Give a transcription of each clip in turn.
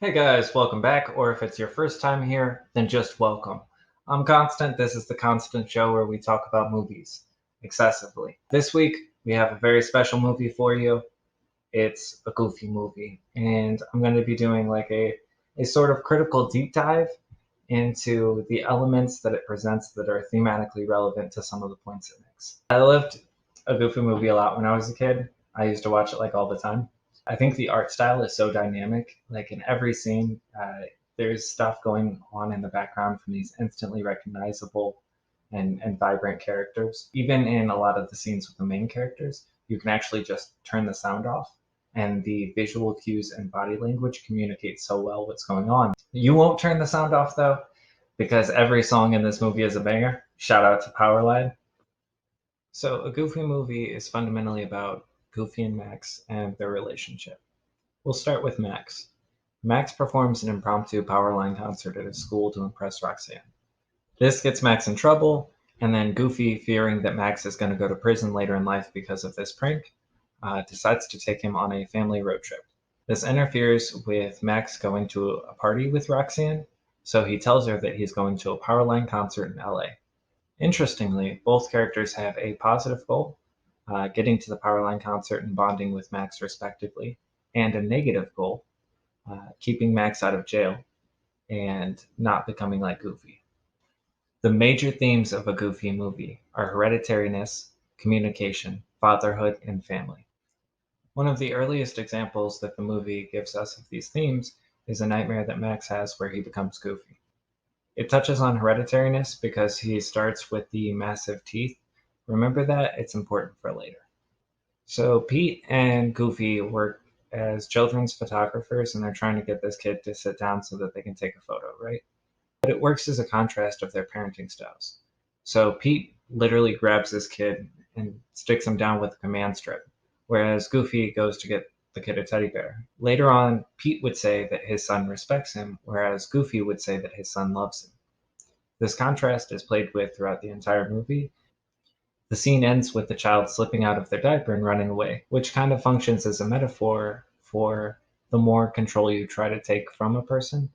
Hey guys, welcome back, or if it's your first time here, then just welcome. I'm Constant. This is The Constant Show where we talk about movies excessively. This week, we have a very special movie for you. It's a goofy movie, and I'm going to be doing like a sort of critical deep dive into the elements that it presents that are thematically relevant to some of the points it makes. I loved a goofy movie a lot when I was a kid. I used to watch it like all the time. I think the art style is so dynamic. Like in every scene, there's stuff going on in the background from these instantly recognizable and vibrant characters. Even in a lot of the scenes with the main characters, you can actually just turn the sound off, and the visual cues and body language communicate so well what's going on. You won't turn the sound off though, because every song in this movie is a banger. Shout out to Powerline. So, a Goofy movie is fundamentally about Goofy and Max and their relationship. We'll start with Max. Max performs an impromptu Powerline concert at his school to impress Roxanne. This gets Max in trouble, and then Goofy, fearing that Max is going to go to prison later in life because of this prank, decides to take him on a family road trip. This interferes with Max going to a party with Roxanne, so he tells her that he's going to a Powerline concert in LA. Interestingly, both characters have a positive goal, getting to the Powerline concert and bonding with Max respectively, and a negative goal, keeping Max out of jail and not becoming like Goofy. The major themes of a Goofy movie are hereditariness, communication, fatherhood, and family. One of the earliest examples that the movie gives us of these themes is a nightmare that Max has where he becomes Goofy. It touches on hereditariness because he starts with the massive teeth. Remember that? It's important for later. So Pete and Goofy work as children's photographers and they're trying to get this kid to sit down so that they can take a photo, right? But it works as a contrast of their parenting styles. So Pete literally grabs this kid and sticks him down with a command strip, whereas Goofy goes to get the kid a teddy bear. Later on, Pete would say that his son respects him, whereas Goofy would say that his son loves him. This contrast is played with throughout the entire movie. The scene ends with the child slipping out of their diaper and running away, which kind of functions as a metaphor for the more control you try to take from a person,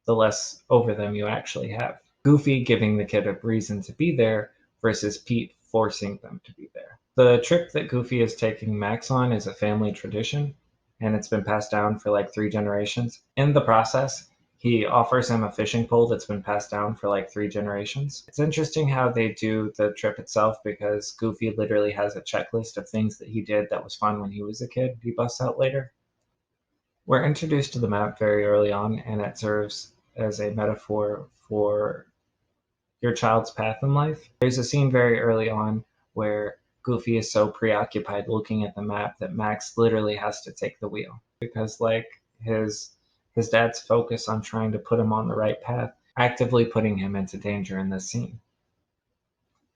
the less over them you actually have. Goofy giving the kid a reason to be there versus Pete forcing them to be there. The trip that Goofy is taking Max on is a family tradition, and it's been passed down for like 3 generations. In the process, he offers him a fishing pole that's been passed down for like 3 generations. It's interesting how they do the trip itself because Goofy literally has a checklist of things that he did that was fun when he was a kid, he busts out later. We're introduced to the map very early on, and it serves as a metaphor for your child's path in life. There's a scene very early on where Goofy is so preoccupied looking at the map that Max literally has to take the wheel because like his dad's focus on trying to put him on the right path, actively putting him into danger in this scene.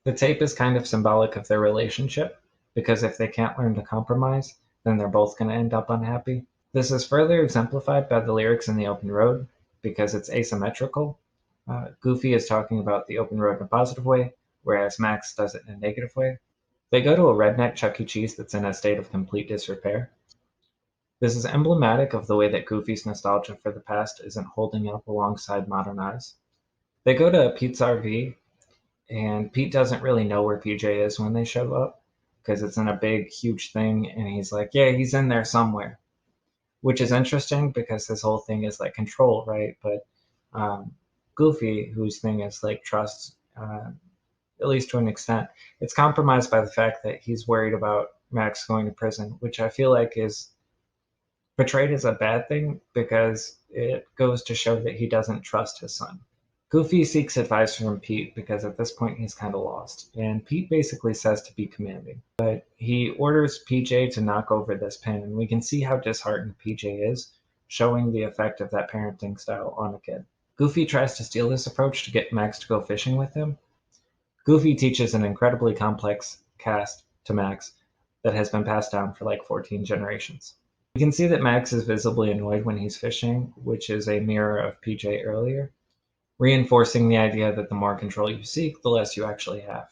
The tape is kind of symbolic of their relationship because if they can't learn to compromise, then they're both going to end up unhappy. This is further exemplified by the lyrics in The Open Road because it's asymmetrical. Goofy is talking about the open road in a positive way, whereas Max does it in a negative way. They go to a redneck Chuck E. Cheese that's in a state of complete disrepair. This is emblematic of the way that Goofy's nostalgia for the past isn't holding up alongside modern eyes. They go to Pete's RV, and Pete doesn't really know where PJ is when they show up because it's in a big, huge thing, and he's like, yeah, he's in there somewhere, which is interesting because his whole thing is like control, right? But um, Goofy, whose thing is like trust, at least to an extent, it's compromised by the fact that he's worried about Max going to prison, which I feel like is portrayed as a bad thing because it goes to show that he doesn't trust his son. Goofy seeks advice from Pete because at this point he's kind of lost, and Pete basically says to be commanding. But he orders PJ to knock over this pen, and we can see how disheartened PJ is, showing the effect of that parenting style on a kid. Goofy tries to steal this approach to get Max to go fishing with him. Goofy teaches an incredibly complex cast to Max that has been passed down for like 14 generations. You can see that Max is visibly annoyed when he's fishing, which is a mirror of PJ earlier, reinforcing the idea that the more control you seek, the less you actually have.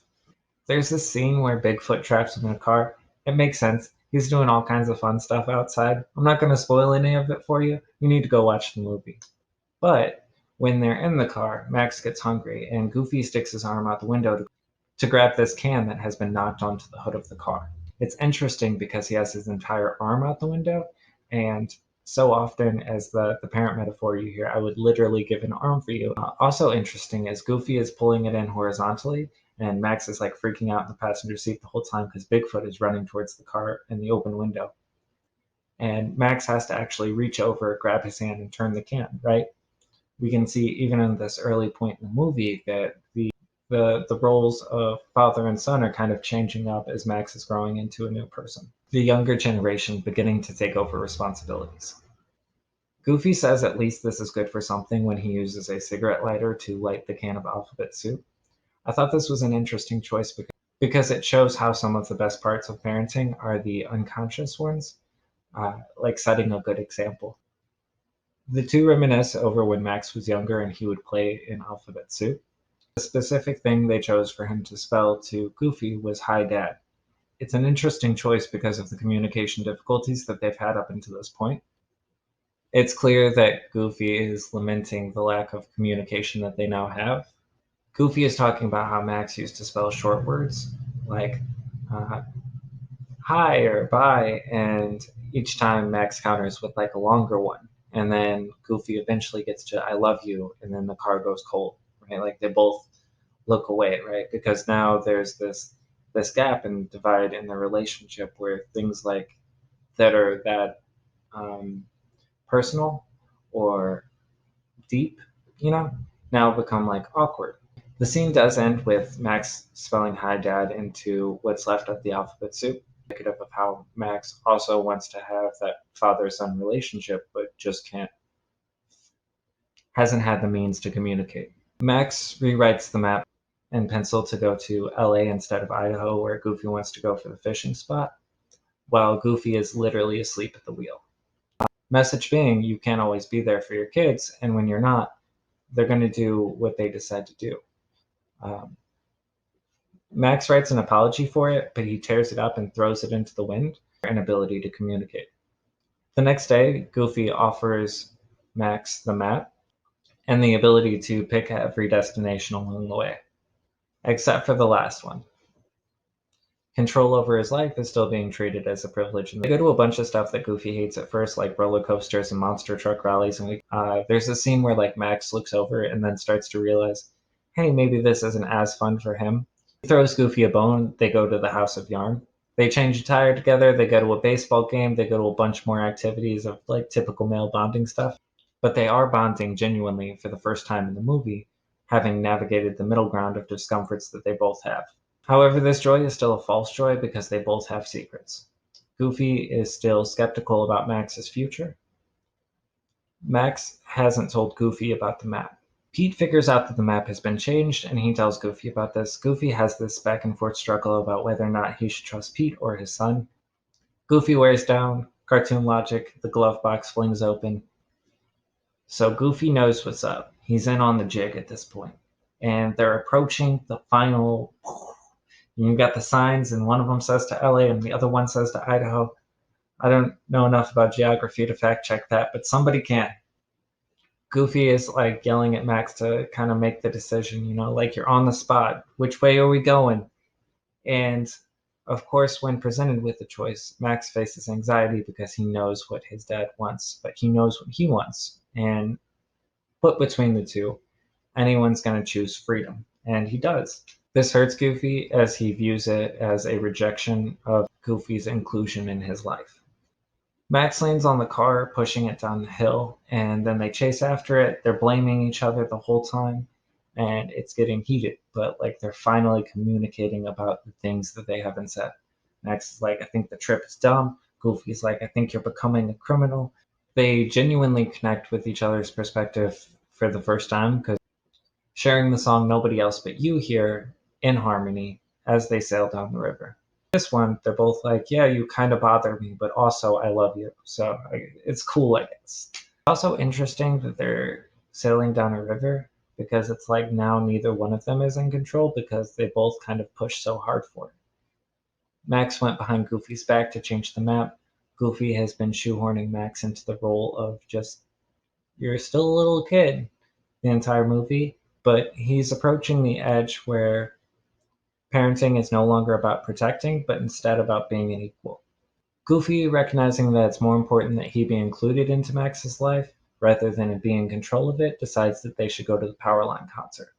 There's this scene where Bigfoot traps him in a car. It makes sense. He's doing all kinds of fun stuff outside. I'm not going to spoil any of it for you. You need to go watch the movie. But when they're in the car, Max gets hungry, and Goofy sticks his arm out the window to grab this can that has been knocked onto the hood of the car. It's interesting because he has his entire arm out the window, and so often as the parent metaphor you hear, I would literally give an arm for you. Also interesting is Goofy is pulling it in horizontally, and Max is like freaking out in the passenger seat the whole time because Bigfoot is running towards the car in the open window. And Max has to actually reach over, grab his hand, and turn the can, right? We can see even in this early point in the movie that the roles of father and son are kind of changing up as Max is growing into a new person. The younger generation beginning to take over responsibilities. Goofy says at least this is good for something when he uses a cigarette lighter to light the can of alphabet soup. I thought this was an interesting choice because it shows how some of the best parts of parenting are the unconscious ones, like setting a good example. The two reminisce over when Max was younger and he would play in alphabet soup. The specific thing they chose for him to spell to Goofy was "Hi, Dad." It's an interesting choice because of the communication difficulties that they've had up until this point. It's clear that Goofy is lamenting the lack of communication that they now have. Goofy is talking about how Max used to spell short words like uh, hi or bye, and each time Max counters with like a longer one. And then Goofy eventually gets to I love you, and then the car goes cold, right? Like they both look away, right? Because now there's this gap and divide in the relationship where things like that um, personal or deep, you know, now become like awkward. The scene does end with Max spelling "Hi, Dad" into what's left of the alphabet soup, indicative of how Max also wants to have that father-son relationship, but just hasn't had the means to communicate. Max rewrites the map in pencil to go to LA instead of Idaho, where Goofy wants to go for the fishing spot, while Goofy is literally asleep at the wheel. Message being, you can't always be there for your kids, and when you're not, they're going to do what they decide to do. Um, Max writes an apology for it, but he tears it up and throws it into the wind, for inability to communicate. The next day, Goofy offers Max the map and the ability to pick every destination along the way, except for the last one. Control over his life is still being treated as a privilege. And they go to a bunch of stuff that Goofy hates at first, like roller coasters and monster truck rallies. And there's a scene where like Max looks over and then starts to realize, hey, maybe this isn't as fun for him. He throws Goofy a bone. They go to the House of Yarn. They change a tire together. They go to a baseball game. They go to a bunch more activities of like typical male bonding stuff. But they are bonding genuinely for the first time in the movie, having navigated the middle ground of discomforts that they both have. However, this joy is still a false joy because they both have secrets. Goofy is still skeptical about Max's future. Max hasn't told Goofy about the map. Pete figures out that the map has been changed and he tells Goofy about this. Goofy has this back and forth struggle about whether or not he should trust Pete or his son. Goofy wears down, cartoon logic, the glove box flings open. So Goofy knows what's up. He's in on the jig at this point. And they're approaching the final. You got the signs, and one of them says to LA and the other one says to Idaho. I don't know enough about geography to fact check that, but somebody can. Goofy is like yelling at Max to kind of make the decision, like you're on the spot. Which way are we going? And of course, when presented with the choice, Max faces anxiety because he knows what his dad wants, but he knows what he wants. And put between the two, anyone's going to choose freedom. And he does. This hurts Goofy as he views it as a rejection of Goofy's inclusion in his life. Max leans on the car, pushing it down the hill, and then they chase after it. They're blaming each other the whole time, and it's getting heated, but like they're finally communicating about the things that they haven't said. Max is like, I think the trip is dumb. Goofy's like, I think you're becoming a criminal. They genuinely connect with each other's perspective for the first time because sharing the song Nobody Else But You here in harmony as they sail down the river. This one, they're both like, yeah, you kind of bother me, but also I love you. So it's cool, I guess. Also interesting that they're sailing down a river because it's like now neither one of them is in control because they both kind of push so hard for it. Max went behind Goofy's back to change the map. Goofy has been shoehorning Max into the role of just, you're still a little kid the entire movie, but he's approaching the edge where parenting is no longer about protecting, but instead about being an equal. Goofy, recognizing that it's more important that he be included into Max's life rather than be in control of it, decides that they should go to the Powerline concert.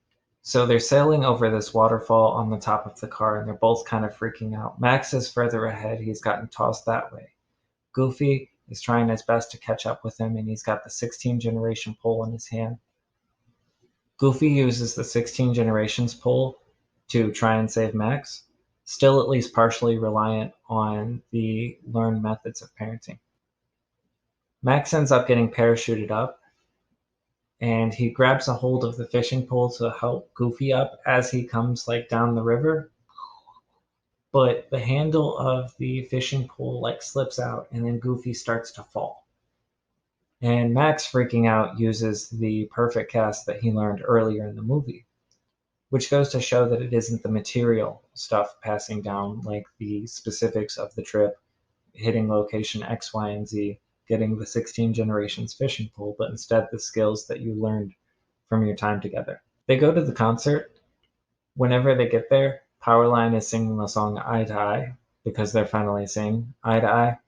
So they're sailing over this waterfall on the top of the car, and they're both kind of freaking out. Max is further ahead, he's gotten tossed that way. Goofy is trying his best to catch up with him, and he's got the 16 generation pole in his hand. Goofy uses the 16 generations pole to try and save Max, still at least partially reliant on the learned methods of parenting. Max ends up getting parachuted up, and he grabs a hold of the fishing pole to help Goofy up as he comes down the river. But the handle of the fishing pole slips out, and then Goofy starts to fall. And Max, freaking out, uses the perfect cast that he learned earlier in the movie, which goes to show that it isn't the material stuff passing down, like the specifics of the trip, hitting location X, Y, and Z, getting the 16 generations fishing pole, but instead the skills that you learned from your time together. They go to the concert. Whenever they get there, Powerline is singing the song Eye to Eye, because they're finally saying Eye to Eye.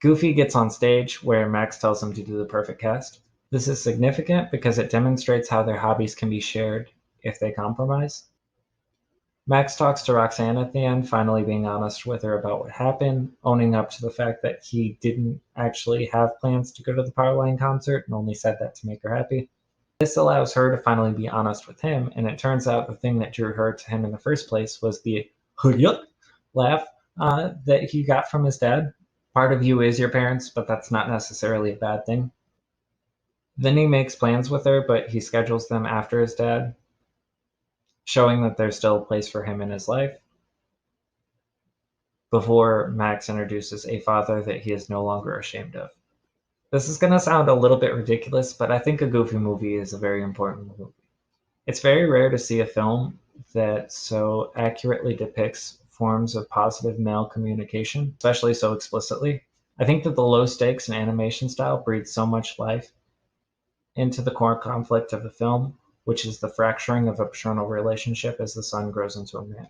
Goofy gets on stage where Max tells him to do the perfect cast. This is significant because it demonstrates how their hobbies can be shared if they compromise. Max talks to Roxanne at the end, finally being honest with her about what happened, owning up to the fact that he didn't actually have plans to go to the Powerline concert and only said that to make her happy. This allows her to finally be honest with him, and it turns out the thing that drew her to him in the first place was the "yuck" laugh that he got from his dad. Part of you is your parents, but that's not necessarily a bad thing. Then he makes plans with her, but he schedules them after his dad, showing that there's still a place for him in his life, before Max introduces a father that he is no longer ashamed of. This is going to sound a little bit ridiculous, but I think a Goofy movie is a very important movie. It's very rare to see a film that so accurately depicts forms of positive male communication, especially so explicitly. I think that the low stakes and animation style breathes so much life into the core conflict of the film, which is the fracturing of a paternal relationship as the son grows into a man.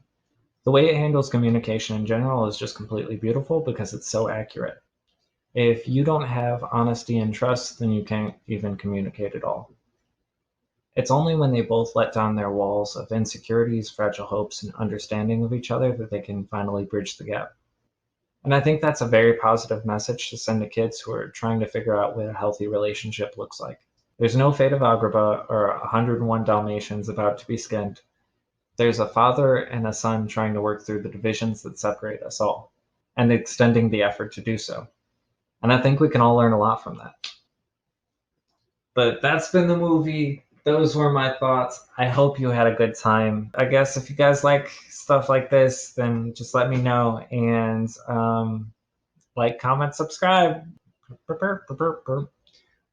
The way it handles communication in general is just completely beautiful because it's so accurate. If you don't have honesty and trust, then you can't even communicate at all. It's only when they both let down their walls of insecurities, fragile hopes, and understanding of each other that they can finally bridge the gap. And I think that's a very positive message to send to kids who are trying to figure out what a healthy relationship looks like. There's no Fate of Agrabah or 101 Dalmatians about to be skinned. There's a father and a son trying to work through the divisions that separate us all, and extending the effort to do so. And I think we can all learn a lot from that. But that's been the movie. Those were my thoughts. I hope you had a good time. I guess if you guys like stuff like this, then just let me know. And like, comment, subscribe.